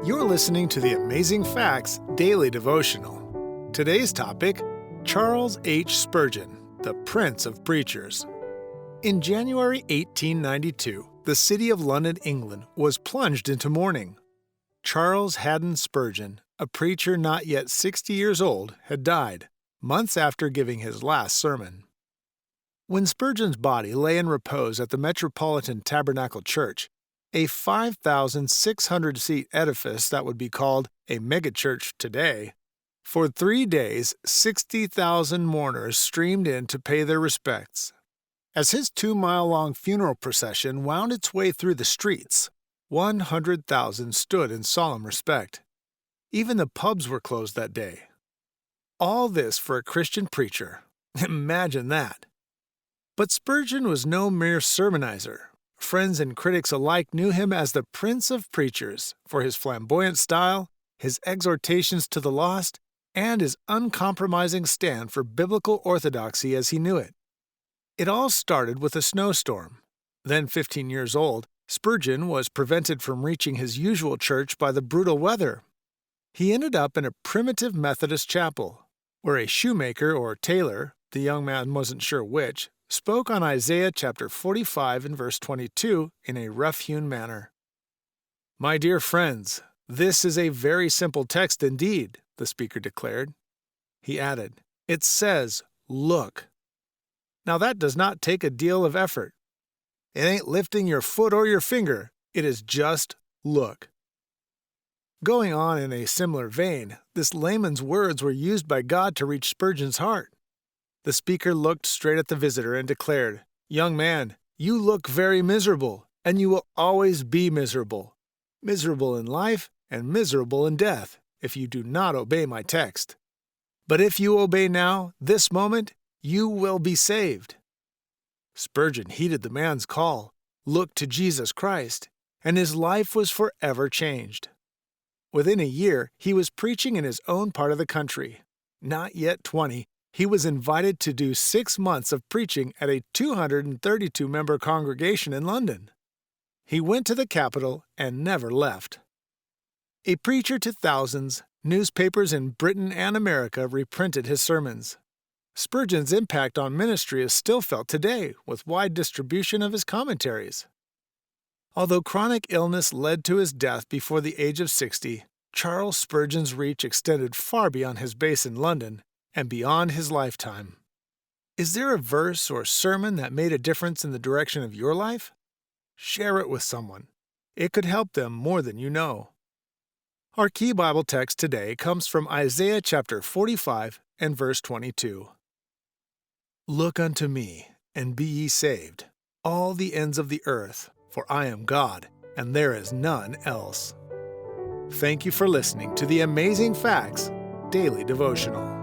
You're listening to the Amazing Facts Daily Devotional. Today's topic, Charles H. Spurgeon, the Prince of Preachers. In January 1892, the city of London, England, was plunged into mourning. Charles Haddon Spurgeon, a preacher not yet 60 years old, had died, months after giving his last sermon. When Spurgeon's body lay in repose at the Metropolitan Tabernacle Church, a 5,600-seat edifice that would be called a megachurch today, for 3 days, 60,000 mourners streamed in to pay their respects. As his 2-mile-long funeral procession wound its way through the streets, 100,000 stood in solemn respect. Even the pubs were closed that day. All this for a Christian preacher. Imagine that. But Spurgeon was no mere sermonizer. Friends and critics alike knew him as the Prince of Preachers for his flamboyant style, his exhortations to the lost, and his uncompromising stand for biblical orthodoxy as he knew it. It all started with a snowstorm. Then 15 years old, Spurgeon was prevented from reaching his usual church by the brutal weather. He ended up in a primitive Methodist chapel, where a shoemaker or tailor, the young man wasn't sure which, spoke on Isaiah chapter 45 and verse 22 in a rough-hewn manner. "My dear friends, this is a very simple text indeed," the speaker declared. He added, "It says, 'Look.' Now that does not take a deal of effort. It ain't lifting your foot or your finger. It is just look." Going on in a similar vein, this layman's words were used by God to reach Spurgeon's heart. The speaker looked straight at the visitor and declared, "Young man, you look very miserable, and you will always be miserable. Miserable in life and miserable in death, if you do not obey my text. But if you obey now, this moment, you will be saved." Spurgeon heeded the man's call, looked to Jesus Christ, and his life was forever changed. Within a year, he was preaching in his own part of the country. Not yet 20, he was invited to do 6 months of preaching at a 232-member congregation in London. He went to the capital and never left. A preacher to thousands, newspapers in Britain and America reprinted his sermons. Spurgeon's impact on ministry is still felt today with wide distribution of his commentaries. Although chronic illness led to his death before the age of 60, Charles Spurgeon's reach extended far beyond his base in London and beyond his lifetime. Is there a verse or sermon that made a difference in the direction of your life? Share it with someone. It could help them more than you know. Our key Bible text today comes from Isaiah chapter 45 and verse 22. "Look unto me, and be ye saved, all the ends of the earth, for I am God, and there is none else." Thank you for listening to the Amazing Facts Daily Devotional.